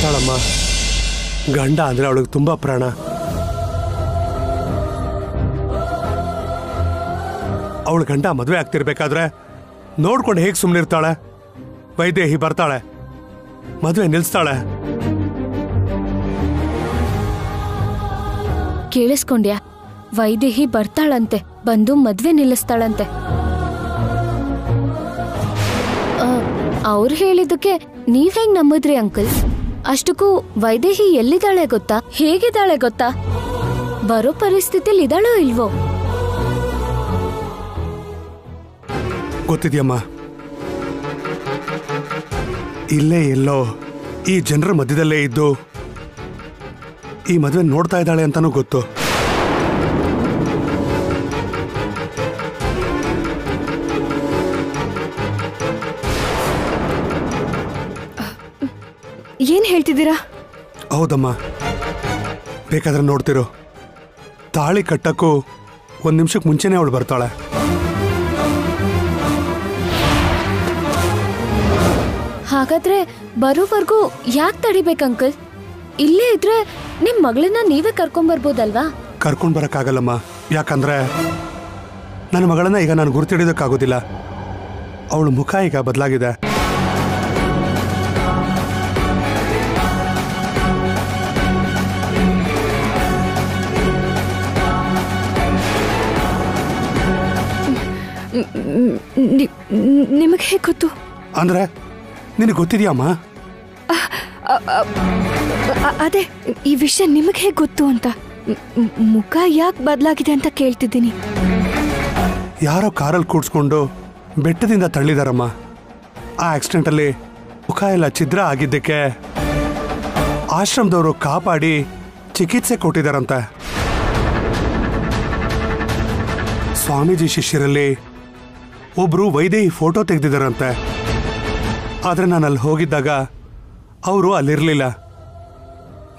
ಬರ್ತಾಳಮ್ಮ. ಗಂಡ ಅಂದ್ರೆ ಅವಳಿಗೆ ತುಂಬಾ ಪ್ರಾಣ. ಅವಳ ಗಂಡ ಮದುವೆ ಆಗ್ತಿರ್ಬೇಕಾದ್ರೆ ನೋಡ್ಕೊಂಡು ಹೇಗೆ ಸುಮ್ಮನಿರ್ತಾಳೆ? ವೈದೇಹಿ ಬರ್ತಾಳೆ, ಮದುವೆ ನಿಲ್ಸ್ತಾಳೆ. ಕೇಳಿಸ್ಕೊಂಡ್ಯಾ? ವೈದೇಹಿ ಬರ್ತಾಳಂತೆ, ಬಂದು ಮದ್ವೆ ನಿಲ್ಲಿಸ್ತಾಳಂತೆ. ಅವ್ರು ಹೇಳಿದ್ದಕ್ಕೆ ನೀವ್ ಹೇಗ್ ನಂಬಿದ್ರಿ ಅಂಕಲ್? ಅಷ್ಟಕ್ಕೂ ವೈದೇಹಿ ಎಲ್ಲಿದ್ದಾಳೆ ಗೊತ್ತಾ? ಹೇಗಿದ್ದಾಳೆ ಗೊತ್ತಾ? ಬರೋ ಪರಿಸ್ಥಿತಿಲಿ ಇದ್ದಾಳೋ ಇಲ್ವೋ? ಗೊತ್ತಿದ್ಯಮ್ಮ, ಇಲ್ಲೇ ಎಲ್ಲೋ ಈ ಜನರ ಮಧ್ಯದಲ್ಲೇ ಇದ್ದು ಈ ಮದುವೆ ನೋಡ್ತಾ ಇದ್ದಾಳೆ ಅಂತಾನೂ ಗೊತ್ತು. ಏನ್ ಹೇಳ್ತಿದ್ದೀರಾ? ಹೌದಮ್ಮ, ಬೇಕಾದ್ರೆ ನೋಡ್ತಿರೋ. ತಾಳಿ ಕಟ್ಟಕ್ಕೂ 1 ನಿಮಿಷಕ್ಕೆ ಮುಂಚೆನೇ ಅವಳು ಬರ್ತಾಳೆ. ಹಾಗಾದ್ರೆ ಬರೋವರೆಗೂ ಯಾಕೆ ತಡಿಬೇಕು ಅಂಕಲ್? ಇಲ್ಲೇ ಇದ್ರೆ ನಿಮ್ ಮಗಳನ್ನ ನೀವೇ ಕರ್ಕೊಂಡ್ಬರ್ಬೋದಲ್ವಾ? ಕರ್ಕೊಂಡ್ ಬರಕ್ಕಾಗಲ್ಲಮ್ಮ. ಯಾಕಂದ್ರೆ ನನ್ನ ಮಗಳನ್ನ ಈಗ ನಾನು ಗುರ್ತಿಡಿಯೋದಕ್ಕಾಗೋದಿಲ್ಲ. ಅವಳ ಮುಖ ಈಗ ಬದಲಾಗಿದೆ. ನಿಮಗೆ ಹೇಗೆ ಗೊತ್ತು? ಅಂದ್ರೆ ನಿನಗೆ ಗೊತ್ತಿದೆಯಮ್ಮ? ಅದೇ ಈ ವಿಷಯ ನಿಮಗೆ ಹೇಗೆ ಗೊತ್ತು ಅಂತ. ಮುಖ ಯಾಕೆ ಬದಲಾಗಿದೆ ಅಂತ ಕೇಳ್ತಿದ್ದೀನಿ. ಯಾರೋ ಕಾರಲ್ಲಿ ಕೂಡ್ಸ್ಕೊಂಡು ಬೆಟ್ಟದಿಂದ ತಳ್ಳಿದಾರಮ್ಮ. ಆ ಆಕ್ಸಿಡೆಂಟಲ್ಲಿ ಮುಖ ಎಲ್ಲ ಛಿದ್ರ ಆಗಿದ್ದಕ್ಕೆ ಆಶ್ರಮದವರು ಕಾಪಾಡಿ ಚಿಕಿತ್ಸೆ ಕೊಟ್ಟಿದಾರಂತೆ. ಸ್ವಾಮೀಜಿ ಶಿಷ್ಯರಲ್ಲಿ ಒಬ್ರು ವೈದೇಹಿ ಫೋಟೋ ತೆಗೆದಿದ್ದಾರಂತೆ. ಆದರೆ ನಾನು ಅಲ್ಲಿ ಹೋಗಿದ್ದಾಗ ಅವರು ಅಲ್ಲಿರಲಿಲ್ಲ.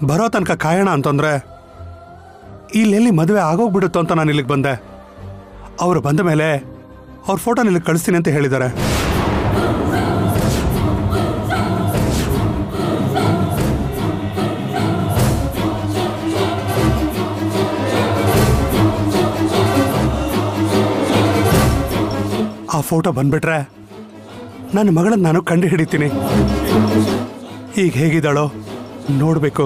ಬರೋ ತನಕ ಕಾಯೋಣ ಅಂತಂದ್ರೆ ಇಲ್ಲೆಲ್ಲಿ ಮದುವೆ ಆಗೋಗ್ಬಿಡುತ್ತೋ ಅಂತ ನಾನು ಇಲ್ಲಿಗೆ ಬಂದೆ. ಅವರು ಬಂದ ಮೇಲೆ ಅವ್ರ ಫೋಟೋನ ಇಲ್ಲಿಗೆ ಕಳಿಸ್ತೀನಿ ಅಂತ ಹೇಳಿದ್ದಾರೆ. ಆ ಫೋಟೋ ಬಂದ್ಬಿಟ್ರೆ ನನ್ನ ಮಗಳನ್ನ ನಾನು ಕಂಡು ಹಿಡಿತೀನಿ. ಈಗ ಹೇಗಿದ್ದಾಳೋ ನೋಡಬೇಕು.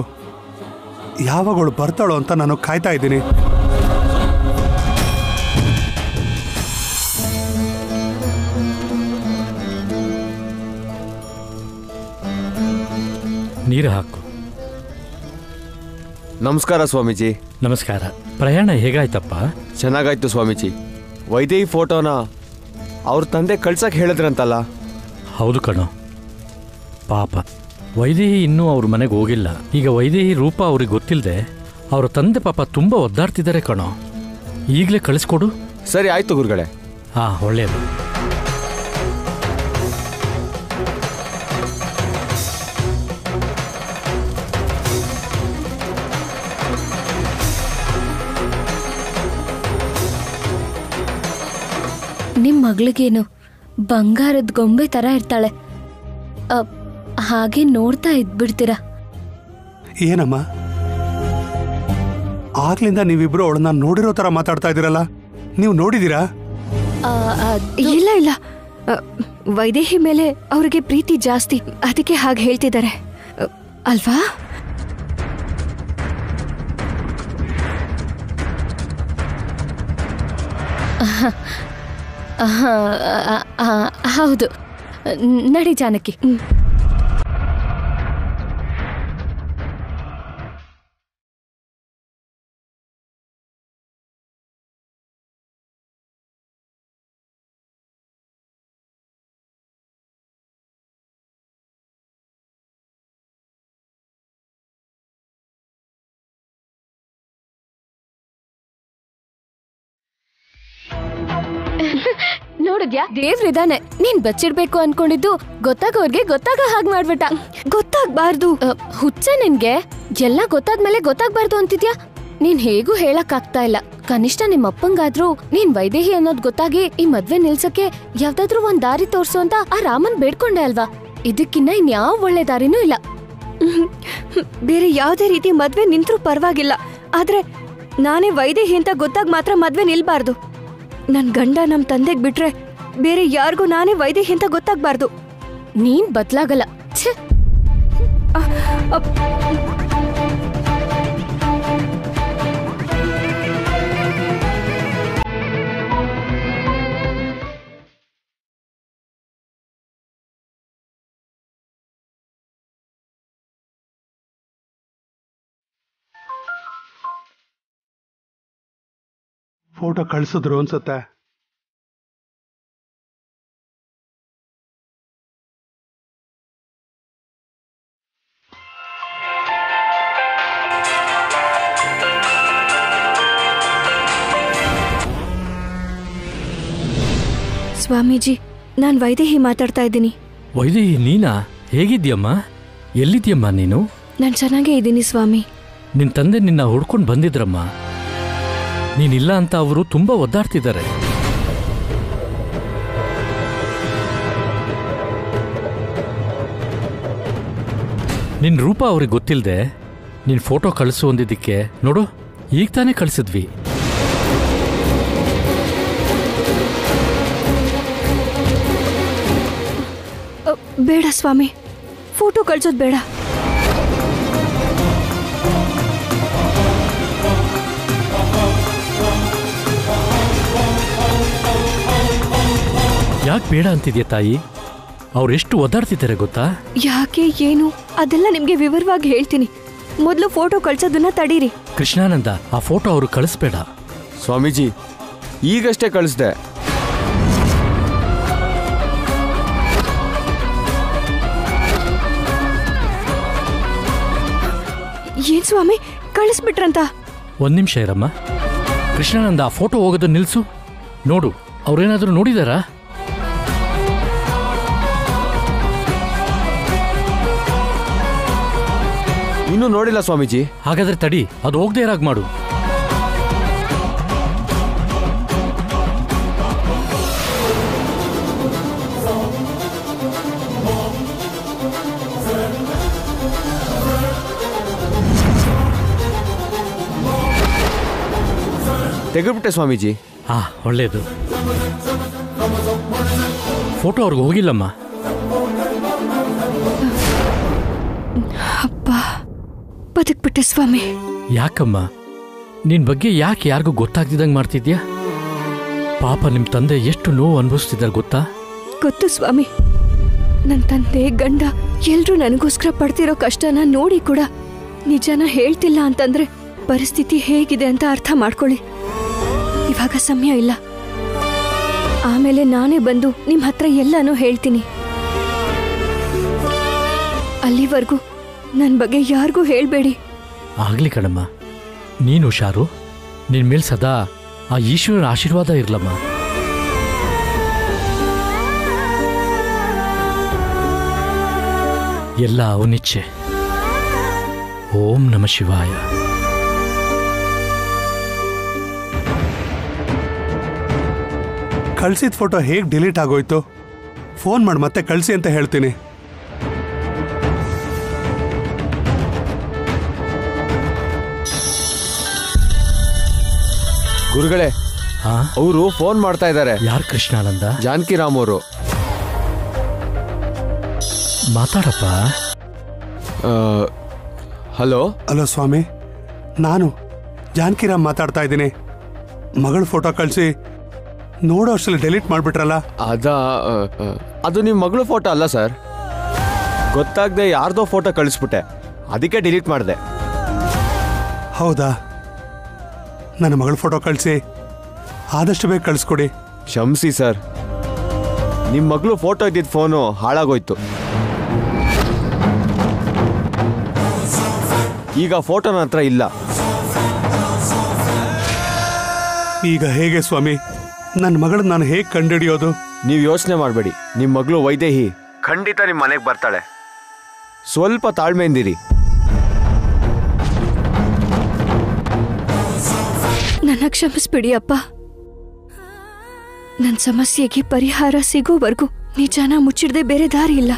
ಯಾವಾಗವಳು ಬರ್ತಾಳೋ ಅಂತ ನಾನು ಕಾಯ್ತಾ ಇದ್ದೀನಿ. ನೀರು ಹಾಕು. ನಮಸ್ಕಾರ ಸ್ವಾಮೀಜಿ. ನಮಸ್ಕಾರ. ಪ್ರಯಾಣ ಹೇಗಾಯ್ತಪ್ಪ? ಚೆನ್ನಾಗಾಯ್ತು ಸ್ವಾಮೀಜಿ. ವೈದೇಹಿ ಫೋಟೋನ ಅವ್ರ ತಂದೆ ಕಳ್ಸಕ್ಕೆ ಹೇಳಿದ್ರಂತಲ್ಲ? ಹೌದು ಕಣೋ. ಪಾಪ ವೈದೇಹಿ ಇನ್ನೂ ಅವ್ರ ಮನೆಗೆ ಹೋಗಿಲ್ಲ. ಈಗ ವೈದೇಹಿ ರೂಪ ಅವ್ರಿಗೆ ಗೊತ್ತಿಲ್ಲದೆ ಅವರ ತಂದೆ ಪಾಪ ತುಂಬ ಒದ್ದಾಡ್ತಿದ್ದಾರೆ ಕಣೋ. ಈಗಲೇ ಕಳಿಸ್ಕೊಡು. ಸರಿ ಆಯ್ತು ಗುರುಗಳೇ. ಹಾಂ, ಒಳ್ಳೆಯದು. ನಿಮ್ ಮಗಳಿಗೇನು ಬಂಗಾರದ ಗೊಂಬೆ ತರ ಇರ್ತಾಳೆ. ಹಾಗೆ ನೋಡ್ತಾ ಇದ್ಬಿಡ್ತೀರಾ? ಏನಮ್ಮ, ಆಗ್ಲಿಂದ ನೀವಿಬ್ರು ಅವಳನ್ನ ನೋಡಿರೋ ತರ ಮಾತಾಡ್ತಾ ಇದ್ದೀರಲ್ಲ, ನೀವು ನೋಡಿದೀರಾ? ಇಲ್ಲ ಇಲ್ಲ, ವೈದೇಹಿ ಮೇಲೆ ಅವ್ರಿಗೆ ಪ್ರೀತಿ ಜಾಸ್ತಿ, ಅದಕ್ಕೆ ಹಾಗೆ ಹೇಳ್ತಿದ್ದಾರೆ ಅಲ್ವಾ? ಹೌದು. ನಡಿ ಜಾನಕಿ. ನೋಡಿದ್ಯಾ, ದೇವ್ರಿದಾನೆ. ನೀನ್ ಬಚ್ಚಿಡ್ಬೇಕು ಅನ್ಕೊಂಡಿದ್ದು ಗೊತ್ತಾಗೋರ್ಗೆ ಗೊತ್ತಾಗ ಹಾಗೆ ಮಾಡ್ಬಿಟ್ಟ. ಗೊತ್ತಾಗ್ಬಾರ್ದು. ಹುಚ್ಚ ನಿನ್ಗೆ? ಎಲ್ಲ ಗೊತ್ತಾದ್ಮೇಲೆ ಗೊತ್ತಾಗ್ಬಾರ್ದು ಅಂತಿದ್ಯಾ? ನೀನ್ ಹೇಗೂ ಹೇಳಕ್ ಆಗ್ತಾ ಇಲ್ಲ. ಕನಿಷ್ಠ ನಿಮ್ ಅಪ್ಪಂಗಾದ್ರೂ ನೀನ್ ವೈದೇಹಿ ಅನ್ನೋದ್ ಗೊತ್ತಾಗಿ ಈ ಮದ್ವೆ ನಿಲ್ಸಕ್ಕೆ ಯಾವ್ದಾದ್ರು ಒಂದ್ ದಾರಿ ತೋರ್ಸು ಅಂತ ಆ ರಾಮನ್ ಬೇಡ್ಕೊಂಡೆ ಅಲ್ವಾ? ಇದಕ್ಕಿನ್ನ ಇನ್ಯಾವ ಒಳ್ಳೆ ದಾರಿನೂ ಇಲ್ಲ. ಬೇರೆ ಯಾವುದೇ ರೀತಿ ಮದ್ವೆ ನಿಂತ್ರೂ ಪರವಾಗಿಲ್ಲ, ಆದ್ರೆ ನಾನೇ ವೈದೇಹಿ ಅಂತ ಗೊತ್ತಾಗ ಮಾತ್ರ ಮದ್ವೆ ನಿಲ್ಬಾರ್ದು. ನನ್ ಗಂಡ ನಮ್ ತಂದೆಗ್ ಬಿಟ್ರೆ ಬೇರೆ ಯಾರಿಗೂ ನಾನೇ ವೈದೇಹಿ ಅಂತ ಗೊತ್ತಾಗ್ಬಾರ್ದು. ನೀನ್ ಬದ್ಲಾಗಲ್ಲ. ಫೋಟೋ ಕಳಿಸಿದ್ರು ಅನ್ಸುತ್ತೆ. ಸ್ವಾಮೀಜಿ, ನಾನ್ ವೈದೇಹಿ ಮಾತಾಡ್ತಾ ಇದ್ದೀನಿ. ವೈದೇಹಿ ನೀನಾ? ಹೇಗಿದ್ಯಮ್ಮ? ಎಲ್ಲಿದ್ಯಮ್ಮ ನೀನು? ನಾನ್ ಚೆನ್ನಾಗೇ ಇದ್ದೀನಿ ಸ್ವಾಮಿ. ನಿನ್ ತಂದೆ ನಿನ್ನ ಹುಡ್ಕೊಂಡು ಬಂದಿದ್ರಮ್ಮ. ನೀನಿಲ್ಲ ಅಂತ ಅವರು ತುಂಬಾ ಒದ್ದಾಡ್ತಿದ್ದಾರೆ. ನಿನ್ ರೂಪ ಅವ್ರಿಗೆ ಗೊತ್ತಿಲ್ಲದೆ ನಿನ್ ಫೋಟೋ ಕಳಿಸು ಅಂದಿದ್ದಕ್ಕೆ ನೋಡು, ಈಗ ತಾನೇ ಕಳಿಸಿದ್ವಿ. ಬೇಡ ಸ್ವಾಮಿ, ಫೋಟೋ ಕಳ್ಸೋದು ಬೇಡ. ಯಾಕೆ ಬೇಡ ಅಂತಿದ್ಯಾ ತಾಯಿ? ಅವ್ರೆಷ್ಟು ಒದ್ದಾಡ್ತಿದ್ದಾರೆ ಗೊತ್ತಾ? ಯಾಕೆ ಏನು ಅದೆಲ್ಲ ನಿಮ್ಗೆ ವಿವರವಾಗಿ ಹೇಳ್ತೀನಿ. ಮೊದಲು ಫೋಟೋ ಕಳ್ಸೋದನ್ನ ತಡೀರಿ. ಕೃಷ್ಣಾನಂದ, ಆ ಫೋಟೋ ಅವ್ರು ಕಳಿಸ್ಬೇಡ. ಸ್ವಾಮೀಜಿ, ಈಗಷ್ಟೇ ಕಳಿಸ್ದೆ. ಏನ್ ಸ್ವಾಮಿ, ಕಳಿಸ್ಬಿಟ್ರಂತ? ಒಂದ್ ನಿಮಿಷ ಇರಮ್ಮ. ಕೃಷ್ಣಾನಂದ, ಆ ಫೋಟೋ ಹೋಗೋದು ನಿಲ್ಸು. ನೋಡು, ಅವ್ರೇನಾದ್ರೂ ನೋಡಿದಾರಾ? ಇನ್ನೂ ನೋಡಿಲ್ಲ ಸ್ವಾಮೀಜಿ. ಹಾಗಾದ್ರೆ ತಡಿ, ಅದು ಹೋಗದೆ ಇರಾಗ್ ಮಾಡು. ತೆಗೆದ್ಬಿಟ್ಟೆ ಸ್ವಾಮೀಜಿ. ಹಾ, ಒಳ್ಳೇದು. ಫೋಟೋ ಅವ್ರಿಗೆ ಹೋಗಿಲ್ಲಮ್ಮ. ಅಪ್ಪ, ಬದುಕ್ಬಿಟ್ಟೆ ಸ್ವಾಮಿ. ಯಾಕಮ್ಮ? ನಿನ್ ಬಗ್ಗೆ ಯಾಕೆ ಯಾರಿಗೂ ಗೊತ್ತಾಗ್ತಿದ್ದಂಗೆ ಮಾಡ್ತಿದ್ಯಾ? ಪಾಪ ನಿಮ್ ತಂದೆ ಎಷ್ಟು ನೋವು ಅನುಭವಿಸ್ತಿದ್ದಾರೆ ಗೊತ್ತಾ? ಗೊತ್ತು ಸ್ವಾಮಿ. ನನ್ನ ತಂದೆ, ಗಂಡ ಎಲ್ರೂ ನನಗೋಸ್ಕರ ಪಡ್ತಿರೋ ಕಷ್ಟನ ನೋಡಿ ಕೂಡ ನಿಜನ ಹೇಳ್ತಿಲ್ಲ ಅಂತಂದ್ರೆ ಪರಿಸ್ಥಿತಿ ಹೇಗಿದೆ ಅಂತ ಅರ್ಥ ಮಾಡ್ಕೊಳ್ಳಿ. ಇವಾಗ ಸಮಯ ಇಲ್ಲ. ಆಮೇಲೆ ನಾನೇ ಬಂದು ನಿಮ್ ಹತ್ರ ಎಲ್ಲಾನು ಹೇಳ್ತೀನಿ. ಅಲ್ಲಿವರೆಗೂ ನನ್ನ ಬಗ್ಗೆ ಯಾರಿಗೂ ಹೇಳ್ಬೇಡಿ. ಆಗ್ಲಿ ಕಣಮ್ಮ, ನೀನು ಹುಷಾರು. ನಿನ್ ಮೇಲ್ ಸದಾ ಆ ಈಶ್ವರನ ಆಶೀರ್ವಾದ ಇರ್ಲಮ್ಮ. ಎಲ್ಲ ಅವನಿಚ್ಛೆ. ಓಂ ನಮಃ ಶಿವಾಯ. ಕಳ್ಸಿದ ಫೋಟೋ ಹೇಗೆ ಡಿಲೀಟ್ ಆಗೋಯ್ತು? ಫೋನ್ ಮಾಡಿ ಮತ್ತೆ ಕಳಿಸಿ ಅಂತ ಹೇಳ್ತೀನಿ. ಗುರುಗಳೇ, ಅವರು ಫೋನ್ ಮಾಡ್ತಾ ಇದ್ದಾರೆ. ಯಾರು? ಕೃಷ್ಣಾನಂದ? ಜಾನಕಿರಾಮ್ ಅವರು. ಮಾತಾಡಪ್ಪ. ಹಲೋ. ಹಲೋ ಸ್ವಾಮಿ, ನಾನು ಜಾನಕಿರಾಮ್ ಮಾತಾಡ್ತಾ ಇದ್ದೀನಿ. ಮಗಳ ಫೋಟೋ ಕಳಿಸಿ ನೋಡೋ ಅಷ್ಟರಲ್ಲಿ ಡೆಲೀಟ್ ಮಾಡಿಬಿಟ್ರಲ್ಲ. ಅದು ನಿಮ್ಮ ಮಗಳು ಫೋಟೋ ಅಲ್ಲ ಸರ್. ಗೊತ್ತಾಗದೆ ಯಾರ್ದೋ ಫೋಟೋ ಕಳಿಸ್ಬಿಟ್ಟೆ, ಅದಕ್ಕೆ ಡಿಲೀಟ್ ಮಾಡಿದೆ. ಹೌದಾ? ನನ್ನ ಮಗಳ ಫೋಟೋ ಕಳಿಸಿ, ಆದಷ್ಟು ಬೇಗ ಕಳಿಸ್ಕೊಡಿ. ಕ್ಷಮಿಸಿ ಸರ್, ನಿಮ್ಮ ಮಗಳು ಫೋಟೋ ಇದ್ದಿದ್ದ ಫೋನು ಹಾಳಾಗೋಯ್ತು. ಈಗ ಫೋಟೋ ನನ್ನ ಹತ್ರ ಇಲ್ಲ. ಈಗ ಹೇಗೆ ಸ್ವಾಮಿ? ನನ್ನ ಮಗಳನ್ನ ನಾನು ಹೇಗೆ ಕಂಡುಹಿಡಿಯೋದು? ನೀವು ಯೋಚನೆ ಮಾಡಬೇಡಿ. ನಿಮ್ಮ ಮಗಳು ವೈದೇಹಿ ಖಂಡಿತ ನಿಮ್ಮ ಮನೆಗೆ ಬರ್ತಾಳೆ. ಸ್ವಲ್ಪ ತಾಳ್ಮೆಯಿಂದಿರಿ. ನನ್ನ ಕ್ಷಮಿಸ್ಬಿಡಿ ಅಪ್ಪ. ನನ್ನ ಸಮಸ್ಯೆಗೆ ಪರಿಹಾರ ಸಿಗೋವರೆಗೂ ನಿಜಾನ ಮುಚ್ಚಿಡದೆ ಬೇರೆ ದಾರಿ ಇಲ್ಲ.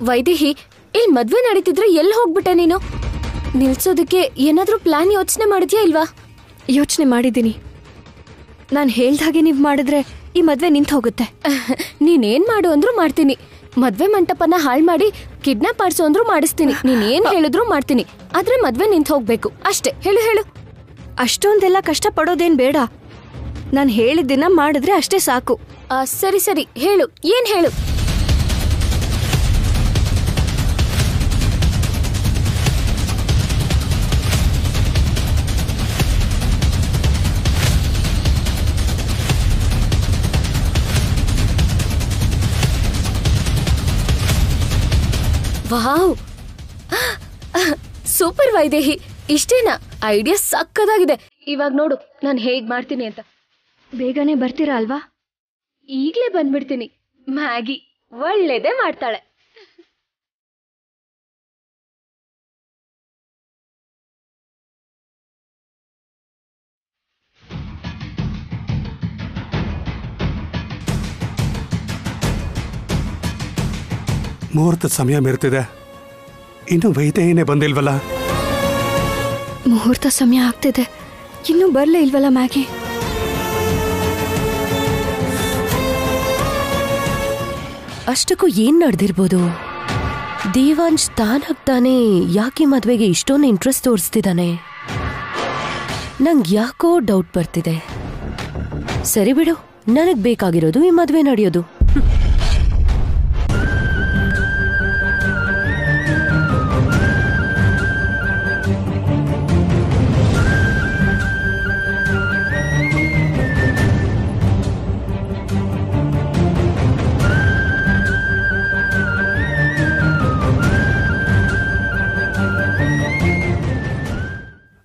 ವೈದೇಹಿ, ಇಲ್ಲಿ ಮದ್ವೆ ನಡೀತಿದ್ರೆ ಎಲ್ಲಿ ಹೋಗ್ಬಿಟ್ಟೆ ನೀನು? ನಿಲ್ಸೋದಕ್ಕೆ ಏನಾದ್ರೂ ಪ್ಲಾನ್ ಯೋಚನೆ ಮಾಡಿದ್ಯಾ ಇಲ್ವಾ? ಯೋಚನೆ ಮಾಡಿದ್ದೀನಿ. ನಾನು ಹೇಳ್ದಾಗೆ ನೀವು ಮಾಡಿದ್ರೆ ಈ ಮದ್ವೆ ನಿಂತು ಹೋಗುತ್ತೆ. ನೀನೇನ್ ಮಾಡು ಅಂದ್ರೂ ಮಾಡ್ತೀನಿ. ಮದ್ವೆ ಮಂಟಪನ ಹಾಳು ಮಾಡಿ ಕಿಡ್ನಾಪ್ ಆಡ್ಸೋ ಅಂದ್ರೂ ಮಾಡಿಸ್ತೀನಿ. ನೀನೇನ್ ಹೇಳಿದ್ರು ಮಾಡ್ತೀನಿ. ಆದ್ರೆ ಮದ್ವೆ ನಿಂತು ಹೋಗ್ಬೇಕು ಅಷ್ಟೇ. ಹೇಳು ಹೇಳು. ಅಷ್ಟೊಂದೆಲ್ಲ ಕಷ್ಟ ಪಡೋದೇನ್ ಬೇಡ. ನಾನು ಹೇಳಿದ್ದನ್ನ ಮಾಡಿದ್ರೆ ಅಷ್ಟೇ ಸಾಕು. ಸರಿ ಸರಿ ಹೇಳು, ಏನ್ ಹೇಳು? Wow, super Vaidehi. ಇಷ್ಟೇನಾ? ಐಡಿಯಾ ಸಕ್ಕದಾಗಿದೆ. ಇವಾಗ ನೋಡು ನಾನು ಹೇಗ್ ಮಾಡ್ತೀನಿ ಅಂತ. ಬೇಗನೆ ಬರ್ತೀರಾ ಅಲ್ವಾ? ಈಗ್ಲೇ ಬಂದ್ಬಿಡ್ತೀನಿ. ಮ್ಯಾಗಿ ಒಳ್ಳೇದೇ ಮಾಡ್ತಾಳೆ. ಮುಹೂರ್ತದ ಸಮಯ ಮೀರ್ತಿದೆ, ಇನ್ನು ವೈದೇಹಿನೇ ಬಂದಿಲ್ವಲ್ಲ? ಮುಹೂರ್ತ ಸಮಯ ಆಗ್ತಿದೆ, ಇನ್ನೂ ಬರ್ಲೇ ಇಲ್ವಲ್ಲ ಮ್ಯಾಗಿ? ಅಷ್ಟಕ್ಕೂ ಏನ್ ನಡೆದಿರ್ಬೋದು? ದೇವಾಂಶ್ ತಾನಾಗ್ತಾನೆ ಯಾಕೆ ಮದ್ವೆಗೆ ಇಷ್ಟೊಂದು ಇಂಟ್ರೆಸ್ಟ್ ತೋರಿಸ್ತಿದ್ದಾನೆ? ನಂಗೆ ಯಾಕೋ ಡೌಟ್ ಬರ್ತಿದೆ. ಸರಿ ಬಿಡು, ನನಗ್ ಬೇಕಾಗಿರೋದು ಈ ಮದ್ವೆ ನಡೆಯೋದು.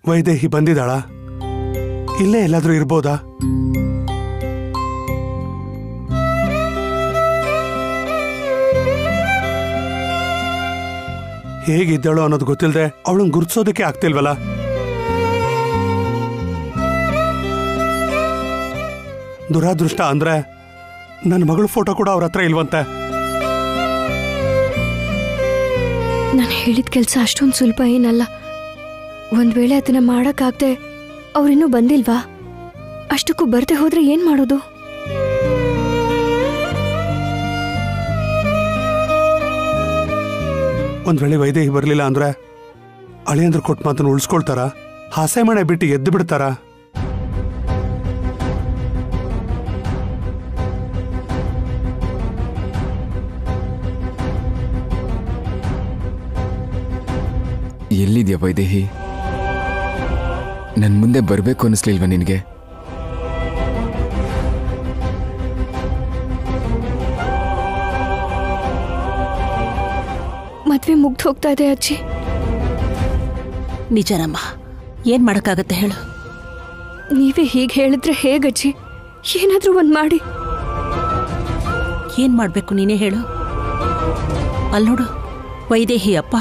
ವೈದೇಹಿ ಬಂದಿದ್ದಾಳ? ಇಲ್ಲೇ ಎಲ್ಲಾದ್ರೂ ಇರ್ಬೋದಾ? ಹೇಗಿದ್ದಾಳೋ ಅನ್ನೋದು ಗೊತ್ತಿಲ್ಲದೆ ಅವಳನ್ನ ಗುರ್ತಿಸೋದಕ್ಕೆ ಆಗ್ತಿಲ್ವಲ್ಲ? ದುರಾದೃಷ್ಟ ಅಂದ್ರೆ ನನ್ನ ಮಗಳ ಫೋಟೋ ಕೂಡ ಅವ್ರ ಹತ್ರ ಇಲ್ವಂತೆ. ನಾನು ಹೇಳಿದ ಕೆಲಸ ಅಷ್ಟೊಂದು ಸುಲಭ ಏನಲ್ಲ. ಒಂದ್ ವೇಳೆ ಅದನ್ನ ಮಾಡಕ್ಕಾಗ್ದೆ ಅವ್ರಿನ್ನೂ ಬಂದಿಲ್ವಾ? ಅಷ್ಟಕ್ಕೂ ಬರ್ದೆ ಹೋದ್ರೆ ಏನ್ ಮಾಡೋದು? ಒಂದ್ ವೇಳೆ ವೈದೇಹಿ ಬರ್ಲಿಲ್ಲ ಅಂದ್ರೆ ಅಳಿಯಂದ್ರ ಕೊಟ್ಟ ಮಾತನ್ನು ಉಳಿಸ್ಕೊಳ್ತಾರ? ಹಾಸೆ ಮನೆ ಬಿಟ್ಟು ಎದ್ದು ಬಿಡ್ತಾರ? ಎಲ್ಲಿದ್ಯಾ ವೈದೇಹಿ? ನನ್ ಮುಂದೆ ಬರ್ಬೇಕು ಅನಿಸ್ಲಿಲ್ವಾ ನಿನಗೆ? ಮದ್ವೆ ಮುಗ್ದು ಹೋಗ್ತಾ ಇದೆ ಅಜ್ಜಿ. ನಿಜನಮ್ಮ, ಏನ್ ಮಾಡಕ್ಕಾಗತ್ತೆ ಹೇಳು? ನೀವೇ ಹೀಗೆ ಹೇಳಿದ್ರೆ ಹೇಗಜ್ಜಿ? ಏನಾದ್ರೂ ಒಂದ್ ಮಾಡಿ. ಏನ್ ಮಾಡ್ಬೇಕು ನೀನೇ ಹೇಳು. ಅಲ್ನೋಡು, ವೈದೇಹಿ ಅಪ್ಪ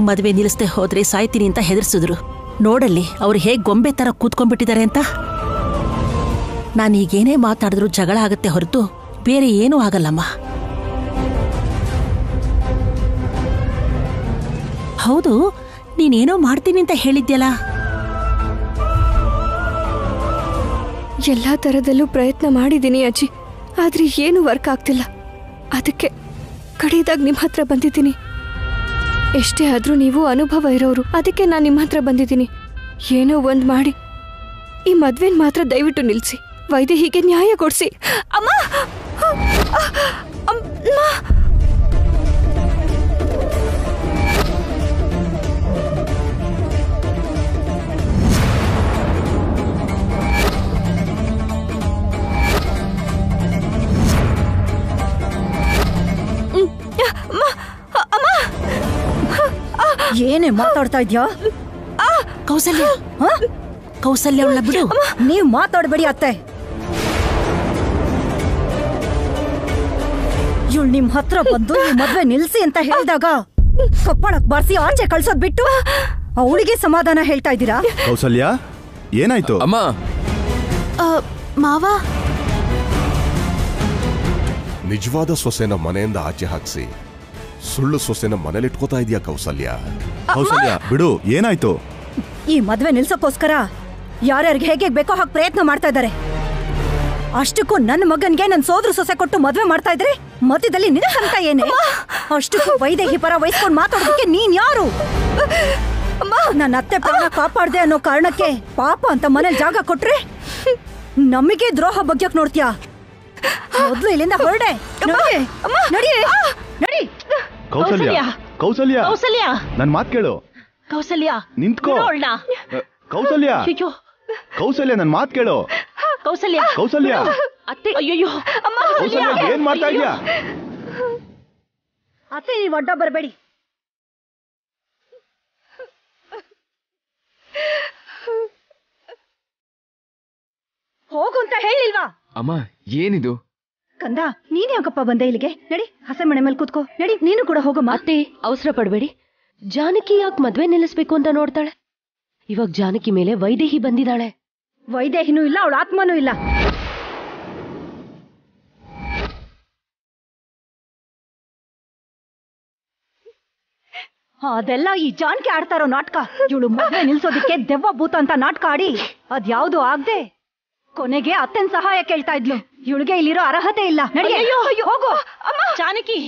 ಮದುವೆ ನಿಲ್ಲಿಸದೆ ಹೋದ್ರೆ ಸಾಯ್ತೀನಿ ಅಂತ ಹೆದರ್ಸಿದ್ರು. ನೋಡಲ್ಲಿ ಅವ್ರು ಹೇಗ್ ಗೊಂಬೆ ತರ ಕೂತ್ಕೊಂಡ್ಬಿಟ್ಟಿದ್ದಾರೆ ಅಂತ. ನಾನೀಗೇನೇ ಮಾತಾಡಿದ್ರು ಜಗಳ ಆಗತ್ತೆ ಹೊರತು ಬೇರೆ ಏನೂ ಆಗಲ್ಲಮ್ಮ. ಹೌದು, ನೀನೇನೋ ಮಾಡ್ತೀನಿ ಅಂತ ಹೇಳಿದ್ಯಲ್ಲ? ಎಲ್ಲಾ ತರದಲ್ಲೂ ಪ್ರಯತ್ನ ಮಾಡಿದ್ದೀನಿ ಅಜ್ಜಿ, ಆದ್ರೆ ಏನು ವರ್ಕ್ ಆಗ್ತಿಲ್ಲ. ಅದಕ್ಕೆ ಕಡೆಯದಾಗ ನಿಮ್ಮ ಹತ್ರ ಬಂದಿದ್ದೀನಿ. ಎಷ್ಟೇ ಆದ್ರೂ ನೀವು ಅನುಭವ ಇರೋರು, ಅದಕ್ಕೆ ನಾನು ನಿಮ್ಮ ಹತ್ರ ಬಂದಿದ್ದೀನಿ. ಏನೋ ಒಂದ್ ಮಾಡಿ ಈ ಮದ್ವೆನ್ ಮಾತ್ರ ದಯವಿಟ್ಟು ನಿಲ್ಸಿ. ವೈದೇಹಿಗೆ ನ್ಯಾಯ ಕೊಡ್ಸಿ. ಅಮ್ಮ, ಏನೇ ಮಾತಾಡ್ತಾ ಇದ್ಯಾ? ಕೌಸಲ್ಯ, ಕೌಸಲ್ಯ ಅವಳ ಬಿಡು. ನೀವ್ ಮಾತಾಡ್ಬೇಡಿ ಅತ್ತೆ. ಇವಳು ನಿಮ್ ಹತ್ರ ಬಂದು ಈ ಮದ್ವೆ ನಿಲ್ಸಿ ಅಂತ ಹೇಳಿದಾಗ ಕಪ್ಪಳಕ್ ಬಾರಿಸಿ ಆಚೆ ಕಳ್ಸೋದ್ ಬಿಟ್ಟು ಅವಳಿಗೆ ಸಮಾಧಾನ ಹೇಳ್ತಾ ಇದ್ದೀರಾ? ಕೌಸಲ್ಯ, ಏನಾಯ್ತು? ಅಮ್ಮ, ಮಾವ, ನಿಜವಾದ ಸೊಸೆನ ಮನೆಯಿಂದ ಆಚೆ ಹಾಕ್ಸಿ ಸುಳ್ಳು ಸೊಸೆನ ಮನೇಲಿಟ್ಕೋತಾ ಇದೆಯಾ ಕೌಸಲ್ಯ? ಕೌಸಲ್ಯ ಬಿಡು, ಏನಾಯ್ತು? ಈ ಮದ್ವೆ ನಿಲ್ಸೋಕೋಸ್ಕರ ಯಾರ್ಯಾರಿಗೆ ಹೇಗೆ ಬೇಕೋ ಹಾಗೆ ಪ್ರಯತ್ನ ಮಾಡ್ತಾ ಇದ್ದಾರೆ. ಅಷ್ಟಕ್ಕೂ ನನ್ನ ಮಗನ್ಗೆ ನನ್ನ ಸೋದರ ಸೊಸೆ ಕೊಟ್ಟು ಮದ್ವೆ ಮಾಡ್ತಾ ಇದ್ರೆ ಮಧ್ಯದಲ್ಲಿ ನಿನ್ನ ಹಂತ ಏನೇ? ಅಷ್ಟಕ್ಕೂ ವೈದೇಹಿ ಪರ ವಹಿಸ್ಕೊಂಡು ಮಾತಾಡೋದಕ್ಕೆ ನೀನ್ ಯಾರು? ನನ್ನ ಅತ್ತೆ ಪ್ರಾಣ ಕಾಪಾಡ್ದೆ ಅನ್ನೋ ಕಾರಣಕ್ಕೆ ಪಾಪ ಅಂತ ಮನೇಲಿ ಜಾಗ ಕೊಟ್ರೆ ನಮಗೆ ದ್ರೋಹ ಬಗ್ಗಕ್ ನೋಡ್ತೀಯಾ? ಮೊದ್ಲು ಇಲ್ಲಿಂದ ಹೊರಡೆ. ನಡಿ. ಕೌಸಲ್ಯ, ಕೌಸಲ್ಯ, ಕೌಸಲ್ಯ, ನನ್ ಮಾತ್ ಕೇಳು. ಕೌಸಲ್ಯ, ನಿಂತ್ಕೋ. ಕೌಸಲ್ಯ, ಕೌಸಲ್ಯ, ನನ್ ಮಾತ್ ಕೇಳು. ಕೌಸಲ್ಯ, ಕೌಸಲ್ಯ, ಅತ್ತೆ, ಅಯ್ಯೋ, ಕೌಸಲ್ಯ, ಏನ್ ಮಾಡ್ತಾ ಇದ್ಯಾ? ಅತ್ತೆ, ನೀವು ಅಡ್ಡ ಬರಬೇಡಿ. ಹೋಗು ಅಂತ ಹೇಳಿಲ್ವಾ? ಅಮ್ಮ, ಏನಿದು? ಕಂದ, ನೀನ್ ಯಾಕಪ್ಪ ಬಂದೆ ಇಲ್ಲಿಗೆ? ನಡಿ, ಹಸೆ ಮನೆ ಮೇಲೆ ಕೂತ್ಕೋ. ನಡಿ, ನೀನು ಕೂಡ ಹೋಗಮ್ಮ. ಅತ್ತೆ, ಅವಸರ ಪಡಬೇಡಿ. ಜಾನಕಿ ಯಾಕೆ ಮದ್ವೆ ನಿಲ್ಲಿಸ್ಬೇಕು ಅಂತ ನೋಡ್ತಾಳೆ? ಇವಾಗ ಜಾನಕಿ ಮೇಲೆ ವೈದೇಹಿ ಬಂದಿದ್ದಾಳೆ. ವೈದೇಹಿನೂ ಇಲ್ಲ, ಅವಳ ಆತ್ಮನೂ ಇಲ್ಲ. ಅದೆಲ್ಲ ಈ ಜಾನಕಿ ಆಡ್ತಾ ಇರೋ ನಾಟಕ. ಇವಳು ಮದ್ವೆ ನಿಲ್ಸೋದಿಕ್ಕೆ ದೆವ್ವ ಭೂತ ಅಂತ ನಾಟಕ ಆಡಿ ಅದ್ಯಾವುದು ಆಗದೆ ಕೊನೆಗೆ ಅತ್ತನ್ ಸಹಾಯ ಕೇಳ್ತಾ ಇದ್ಲು. ಇವಳಿಗೆ ಇಲ್ಲಿರೋ ಅರ್ಹತೆ ಇಲ್ಲ. ನಡಿ, ಹೋಗು. ಜಾನಕಿ,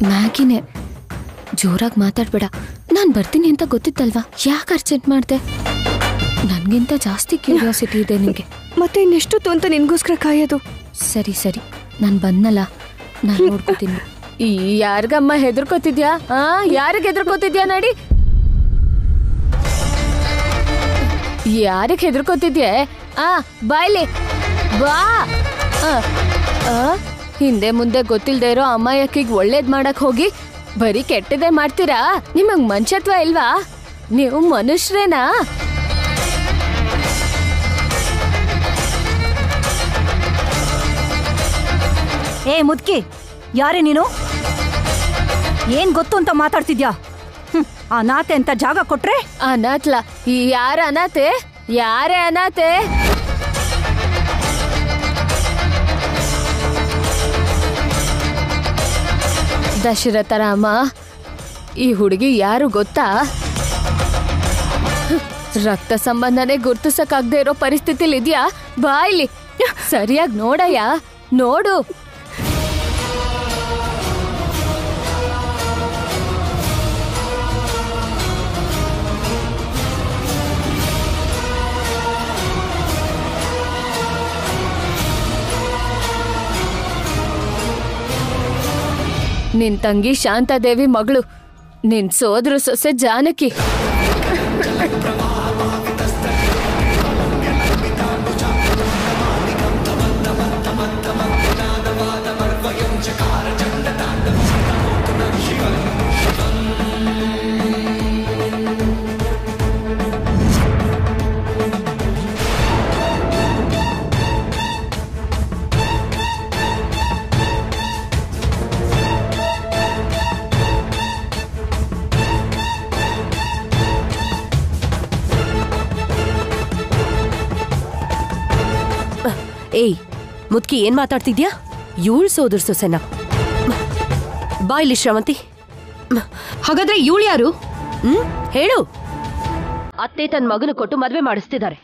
ಮ್ಯಾಗಿನೇ ಜೋರಾಗಿ ಮಾತಾಡ್ಬೇಡ. ನಾನು ಬರ್ತೀನಿ ಅಂತ ಗೊತ್ತಿತ್ತಲ್ವಾ, ಯಾಕೆ ಅರ್ಜೆಂಟ್ ಮಾಡ್ದೆ? ನನ್ಗಿಂತ ಜಾಸ್ತಿ ಕ್ಯೂರಿಯಾಸಿಟಿ ಇದೆ ನಿನಗೆ. ಮತ್ತೆ ಇನ್ನೆಷ್ಟೊತ್ತು ಅಂತ ನಿನ್ಗೋಸ್ಕರ ಕಾಯೋದು? ಸರಿ ಸರಿ, ನಾನು ಬಂದಲ್ಲ, ನಾನು ನೋಡ್ಕೋತೀನಿ. ಯಾರಿಗಮ್ಮ ಹೆದರ್ಕೋತಿದ್ಯಾ? ಯಾರಿಗೆ ಹೆದರ್ಕೋತಿದ್ಯಾ? ನಡಿ, ಯಾರಿಗೆ ಹೆದರ್ಕೋತಿದ್ಯೆ? ಬಾಯ್ಲಿ ಬಾ. ಹಿಂದೆ ಮುಂದೆ ಗೊತ್ತಿಲ್ದೇ ಇರೋ ಅಮ್ಮಾಯಕಿಗೆ ಒಳ್ಳೇದ್ ಮಾಡಕ್ ಹೋಗಿ ಬರೀ ಕೆಟ್ಟದೇ ಮಾಡ್ತೀರಾ? ನಿಮಗ್ ಮನುಷ್ಯತ್ವ ಇಲ್ವಾ? ನೀವು ಮನುಷ್ಯರೇನಾ? ಏ ಮುದ್ಕಿ, ಯಾರೇ ನೀನು? ಏನ್ ಗೊತ್ತು ಅಂತ ಮಾತಾಡ್ತಿದ್ಯಾ? ಅನಾಥೆ ಅಂತ ಜಾಗ ಕೊಟ್ರೆ? ಅನಾಥ್ಲ? ಯಾರ ಅನಾಥೆ? ಯಾರೇ ಅನಾಥೆ? ದಶರಥ ರಾಮ, ಈ ಹುಡುಗಿ ಯಾರು ಗೊತ್ತಾ? ರಕ್ತ ಸಂಬಂಧನೇ ಗುರ್ತಿಸಕ್ಕಾಗದೆ ಇರೋ ಪರಿಸ್ಥಿತಿಲಿ ಇದ್ಯಾ? ಬಾ ಇಲ್ಲಿ, ಸರಿಯಾಗಿ ನೋಡಯ್ಯ, ನೋಡು. ನಿನ್ ತಂಗಿ ಶಾಂತಾದೇವಿ ಮಗಳು, ನಿನ್ ಸೋದರ ಸೊಸೆ ಜಾನಕಿ. ಏಯ್ ಮುದ್ಕಿ, ಏನ್ ಮಾತಾಡ್ತಿದ್ಯಾ? ಇವಳು ಸೋದರ ಸೊಸೆನ? ಬಾ ಇಲ್ಲಿ ಶ್ರವಂತಿ. ಹಾಗಾದ್ರೆ ಇವಳು ಯಾರು? ಹೇಳು. ಅತ್ತೆ ತನ್ನ ಮಗನ ಕೊಟ್ಟು ಮದ್ವೆ ಮಾಡಿಸ್ತಿದ್ದಾರೆ.